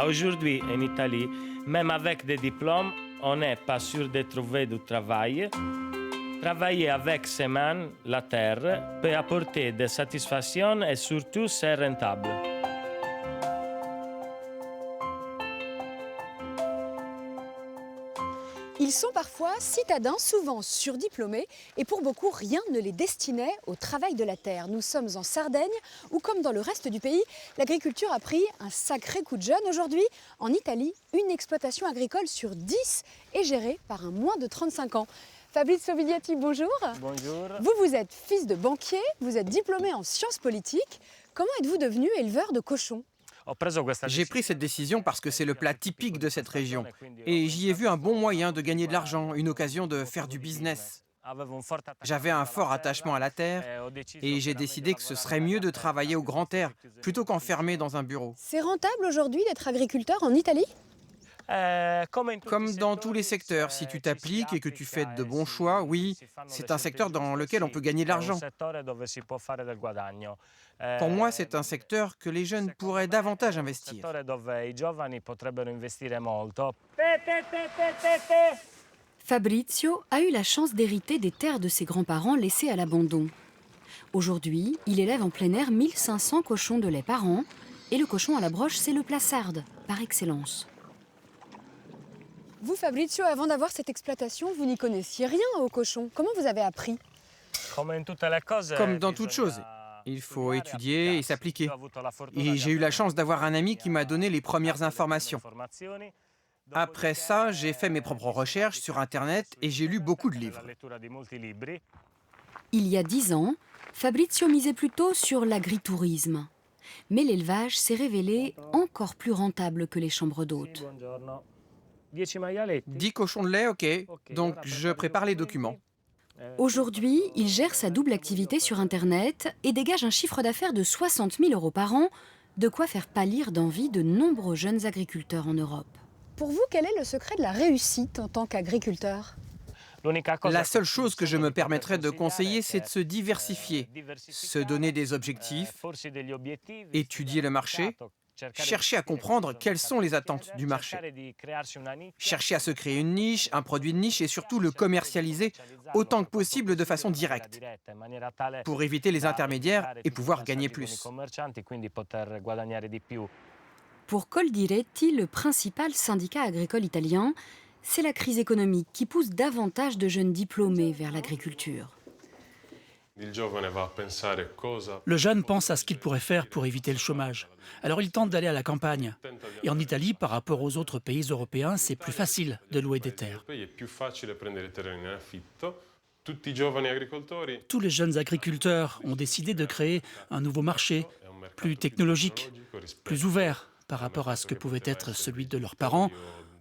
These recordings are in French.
Aujourd'hui, en Italie, même avec des diplômes, on n'est pas sûr de trouver du travail. Travailler avec ses mains, la terre, peut apporter des satisfactions et surtout c'est rentable. Ils sont parfois citadins, souvent surdiplômés, et pour beaucoup, rien ne les destinait au travail de la terre. Nous sommes en Sardaigne, où comme dans le reste du pays, l'agriculture a pris un sacré coup de jeune. Aujourd'hui, en Italie, une exploitation agricole sur 10 est gérée par un moins de 35 ans. Fabrizio Vigliati, bonjour. Bonjour. Vous êtes fils de banquier, vous êtes diplômé en sciences politiques. Comment êtes-vous devenu éleveur de cochons ? J'ai pris cette décision parce que c'est le plat typique de cette région. Et j'y ai vu un bon moyen de gagner de l'argent, une occasion de faire du business. J'avais un fort attachement à la terre et j'ai décidé que ce serait mieux de travailler au grand air plutôt qu'enfermé dans un bureau. C'est rentable aujourd'hui d'être agriculteur en Italie ? Comme dans tous les secteurs, si tu t'appliques et que tu fais de bons choix, oui, c'est un secteur dans lequel on peut gagner de l'argent. Pour moi, c'est un secteur que les jeunes pourraient davantage investir. Fabrizio a eu la chance d'hériter des terres de ses grands-parents laissées à l'abandon. Aujourd'hui, il élève en plein air 1500 cochons de lait par an et le cochon à la broche, c'est le plat sarde par excellence. Vous, Fabrizio, avant d'avoir cette exploitation, vous n'y connaissiez rien aux cochons. Comment vous avez appris ? Comme dans toute chose, il faut étudier et s'appliquer. Et j'ai eu la chance d'avoir un ami qui m'a donné les premières informations. Après ça, j'ai fait mes propres recherches sur Internet et j'ai lu beaucoup de livres. Il y a 10 ans, Fabrizio misait plutôt sur l'agritourisme. Mais l'élevage s'est révélé encore plus rentable que les chambres d'hôtes. 10 cochons de lait, ok. Donc je prépare les documents. Aujourd'hui, il gère sa double activité sur Internet et dégage un chiffre d'affaires de 60 000 € par an, de quoi faire pâlir d'envie de nombreux jeunes agriculteurs en Europe. Pour vous, quel est le secret de la réussite en tant qu'agriculteur ? La seule chose que je me permettrais de conseiller, c'est de se diversifier, se donner des objectifs, étudier le marché, chercher à comprendre quelles sont les attentes du marché, chercher à se créer une niche, un produit de niche et surtout le commercialiser autant que possible de façon directe pour éviter les intermédiaires et pouvoir gagner plus. Pour Coldiretti, le principal syndicat agricole italien, c'est la crise économique qui pousse davantage de jeunes diplômés vers l'agriculture. Le jeune pense à ce qu'il pourrait faire pour éviter le chômage. Alors il tente d'aller à la campagne. Et en Italie, par rapport aux autres pays européens, c'est plus facile de louer des terres. Tous les jeunes agriculteurs ont décidé de créer un nouveau marché, plus technologique, plus ouvert par rapport à ce que pouvait être celui de leurs parents,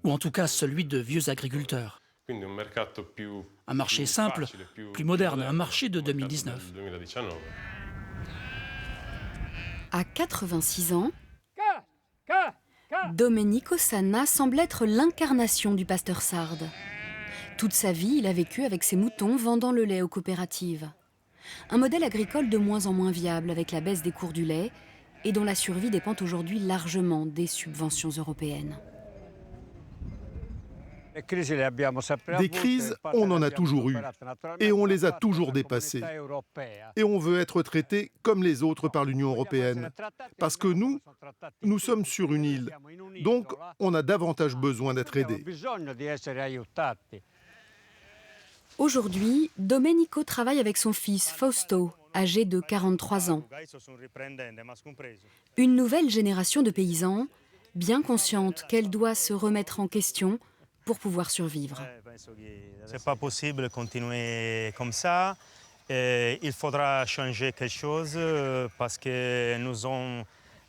ou en tout cas celui de vieux agriculteurs. Un marché simple, plus moderne, un marché de 2019. À 86 ans, Domenico Sanna semble être l'incarnation du pasteur sarde. Toute sa vie, il a vécu avec ses moutons vendant le lait aux coopératives. Un modèle agricole de moins en moins viable avec la baisse des cours du lait et dont la survie dépend aujourd'hui largement des subventions européennes. Des crises, on en a toujours eu, et on les a toujours dépassées. Et on veut être traité comme les autres par l'Union européenne, parce que nous sommes sur une île, donc on a davantage besoin d'être aidés. Aujourd'hui, Domenico travaille avec son fils Fausto, âgé de 43 ans. Une nouvelle génération de paysans, bien consciente qu'elle doit se remettre en question pour pouvoir survivre. C'est pas possible de continuer comme ça. Il faudra changer quelque chose parce que nous sommes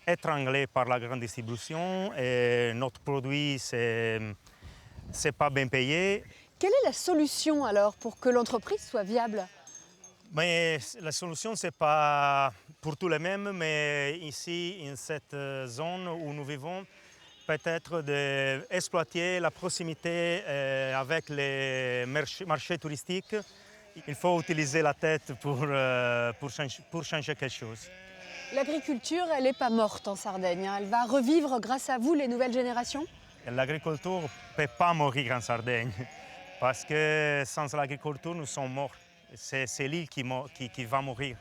étranglés par la grande distribution et notre produit, c'est pas bien payé. Quelle est la solution alors pour que l'entreprise soit viable ? Mais la solution, c'est pas pour tous les mêmes, mais ici, dans cette zone où nous vivons, peut-être d'exploiter la proximité avec les marchés touristiques. Il faut utiliser la tête pour changer quelque chose. L'agriculture, elle n'est pas morte en Sardaigne, hein. Elle va revivre grâce à vous, les nouvelles générations? L'agriculture ne peut pas mourir en Sardaigne, parce que sans l'agriculture, nous sommes morts. C'est l'île qui va mourir.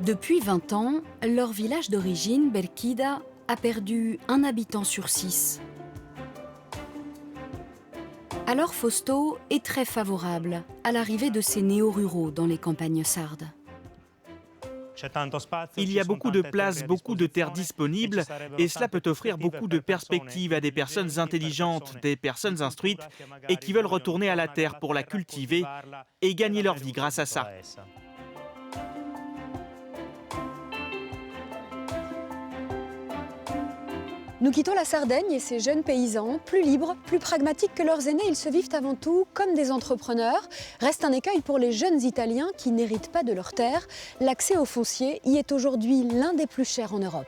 Depuis 20 ans, leur village d'origine, Berkida, a perdu 1 habitant sur 6. Alors Fausto est très favorable à l'arrivée de ces néo-ruraux dans les campagnes sardes. Il y a beaucoup de places, beaucoup de terres disponibles et cela peut offrir beaucoup de perspectives à des personnes intelligentes, des personnes instruites et qui veulent retourner à la terre pour la cultiver et gagner leur vie grâce à ça. Nous quittons la Sardaigne et ces jeunes paysans, plus libres, plus pragmatiques que leurs aînés, ils se vivent avant tout comme des entrepreneurs. Reste un écueil pour les jeunes Italiens qui n'héritent pas de leur terre. L'accès au foncier y est aujourd'hui l'un des plus chers en Europe.